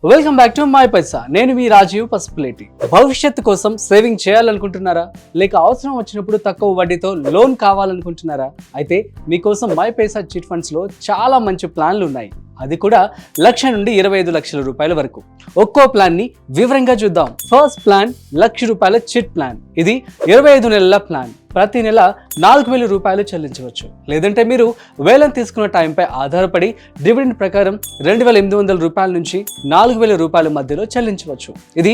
Welcome back to my పైసా. నేను మీ రాజీవ్ పసుపులేటి. భవిష్యత్తు కోసం సేవింగ్ చేయాలనుకుంటున్నారా, లేక అవసరం వచ్చినప్పుడు తక్కువ వడ్డీతో లోన్ కావాలనుకుంటున్నారా? అయితే మీకోసం మై పైసా చిట్ ఫండ్స్ లో చాలా మంచి ప్లాన్లు ఉన్నాయి. అది కూడా 1,00,000 నుండి 25 లక్షల రూపాయల వరకు. ఒక్కో ప్లాన్ ని వివరంగా చూద్దాం. ఫస్ట్ ప్లాన్ 1,00,000 రూపాయల చిట్ ప్లాన్. ఇది 25 నెలల ప్లాన్. ప్రతి నెల 4,000 రూపాయలు చెల్లించవచ్చు. లేదంటే మీరు వేలం తీసుకున్న టైంపై ఆధారపడి డివిడెండ్ ప్రకారం 2,800 రూపాయల నుంచి 4,000 రూపాయల మధ్యలో చెల్లించవచ్చు. ఇది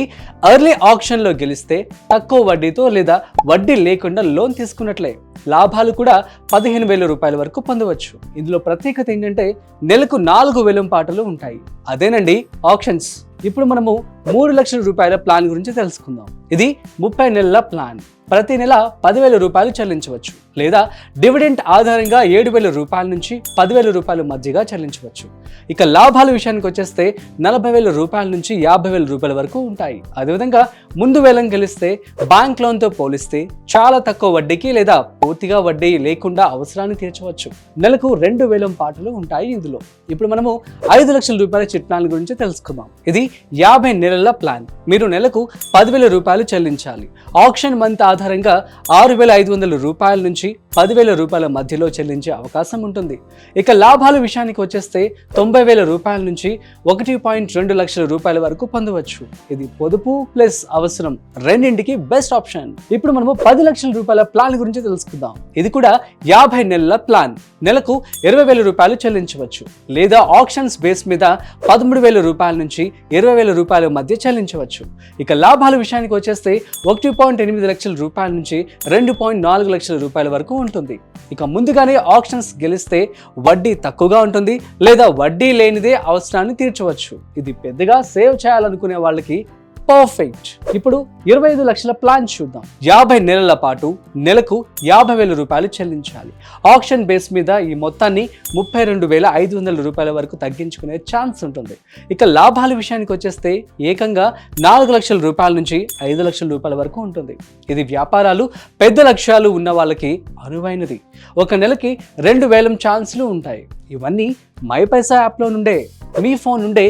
ఎర్లీ ఆప్షన్ లో గెలిస్తే తక్కువ వడ్డీతో లేదా వడ్డీ లేకుండా లోన్ తీసుకున్నట్లే. లాభాలు కూడా 15,000 రూపాయల వరకు పొందవచ్చు. ఇందులో ప్రత్యేకత ఏంటంటే నెలకు 4 వేలం పాటలు ఉంటాయి. అదేనండి ఆప్షన్స్. ఇప్పుడు మనము 3 లక్షల రూపాయల ప్లాన్ గురించి తెలుసుకుందాం. ఇది 30 నెలల ప్లాన్. ప్రతి నెల 10,000 రూపాయలు చెల్లించవచ్చు, లేదా డివిడెంట్ ఆధారంగా 7,000 రూపాయల నుంచి 10,000 రూపాయల మధ్యగా చెల్లించవచ్చు. ఇక లాభాల విషయానికి వచ్చేస్తే 40,000 రూపాయల నుంచి 50,000 రూపాయల వరకు ఉంటాయి. అదేవిధంగా ముందు వేలం గెలిస్తే బ్యాంక్ లోన్తో పోలిస్తే చాలా తక్కువ వడ్డీకి లేదా పూర్తిగా వడ్డీ లేకుండా అవసరాన్ని తీర్చవచ్చు. నెలకు 2 వేలం పాటలు ఉంటాయి ఇందులో. ఇప్పుడు మనము 5 లక్షల రూపాయల చిట్ ప్లాన్ గురించి తెలుసుకుందాం. ఇది 50 నెలల ప్లాన్. మీరు నెలకు 10,000 రూపాయలు చెల్లించాలి. ఆప్షన్ మంత్ ఆధారంగా 6,500 రూపాయల నుంచి 10,000 రూపాయల మధ్యలో చెల్లించే అవకాశం ఉంటుంది. ఇక లాభాల విషయానికి వచ్చేస్తే 90,000 రూపాయల నుంచి 1.2 లక్షల రూపాయల వరకు పొందవచ్చు. ఇది పొదుపు ప్లస్ అవసరం రెండింటికి బెస్ట్ ఆప్షన్. ఇప్పుడు మనము 10 లక్షల రూపాయల ప్లాన్ గురించి తెలుసుకుందాం. ఇది కూడా 50 నెలల ప్లాన్. నెలకు 20,000 రూపాయలు చెల్లించవచ్చు, లేదా ఆప్షన్స్ బేస్ మీద 13,000 రూపాయల నుంచి 20,000 రూపాయల మధ్య చెల్లించవచ్చు. ఇక లాభాల విషయానికి వచ్చేస్తే 1.8 లక్షల రూపాయల నుంచి 2.4 లక్షల రూపాయల వరకు ఉంటుంది. ఇక ముందుగానే ఆప్షన్స్ గెలిస్తే వడ్డీ తక్కువగా ఉంటుంది, లేదా వడ్డీ లేనిదే అవసరాన్ని తీర్చవచ్చు. ఇది పెద్దగా సేవ్ చేయాలనుకునే వాళ్ళకి పర్ఫెక్ట్. ఇప్పుడు 25 లక్షల ప్లాన్ చూద్దాం. 50 నెలల పాటు నెలకు 50,000 రూపాయలు చెల్లించాలి. ఆప్షన్ బేస్ మీద ఈ మొత్తాన్ని 32,500 రూపాయల వరకు తగ్గించుకునే ఛాన్స్ ఉంటుంది. ఇక లాభాల విషయానికి వచ్చేస్తే ఏకంగా 4 లక్షల రూపాయల నుంచి 5 లక్షల రూపాయల వరకు ఉంటుంది. ఇది వ్యాపారాలు పెద్ద లక్ష్యాలు ఉన్న వాళ్ళకి అనువైనది. ఒక నెలకి 2 వేలం ఛాన్స్లు ఉంటాయి. ఇవన్నీ మై పైసా యాప్లో నుండే మీ ఫోన్ నుండే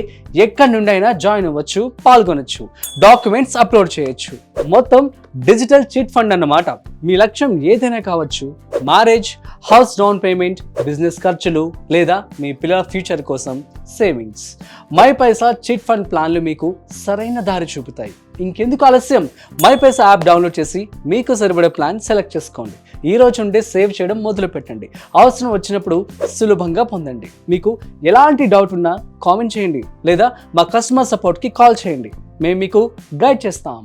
ఎక్కడి నుండి అయినా జాయిన్ అవ్వచ్చు, పాల్గొనొచ్చు, డాక్యుమెంట్స్ అప్లోడ్ చేయొచ్చు. మొత్తం డిజిటల్ చిట్ ఫండ్ అన్నమాట. మీ లక్ష్యం ఏదైనా కావచ్చు. Marriage, house down payment, business ఖర్చులు, లేదా మీ పిల్లల ఫ్యూచర్ కోసం savings. My Paisa chit fund ప్లాన్లు మీకు సరైన దారి చూపుతాయి. ఇంకెందుకు ఆలస్యం? మై పైసా యాప్ డౌన్లోడ్ చేసి మీకు సరిపడే ప్లాన్ సెలెక్ట్ చేసుకోండి. ఈ రోజు నుండే సేవ్ చేయడం మొదలు పెట్టండి. అవసరం వచ్చినప్పుడు సులభంగా పొందండి. మీకు ఎలాంటి డౌట్ ఉన్నా కామెంట్ చేయండి, లేదా మా కస్టమర్ సపోర్ట్కి కాల్ చేయండి. మేము మీకు గైడ్ చేస్తాం.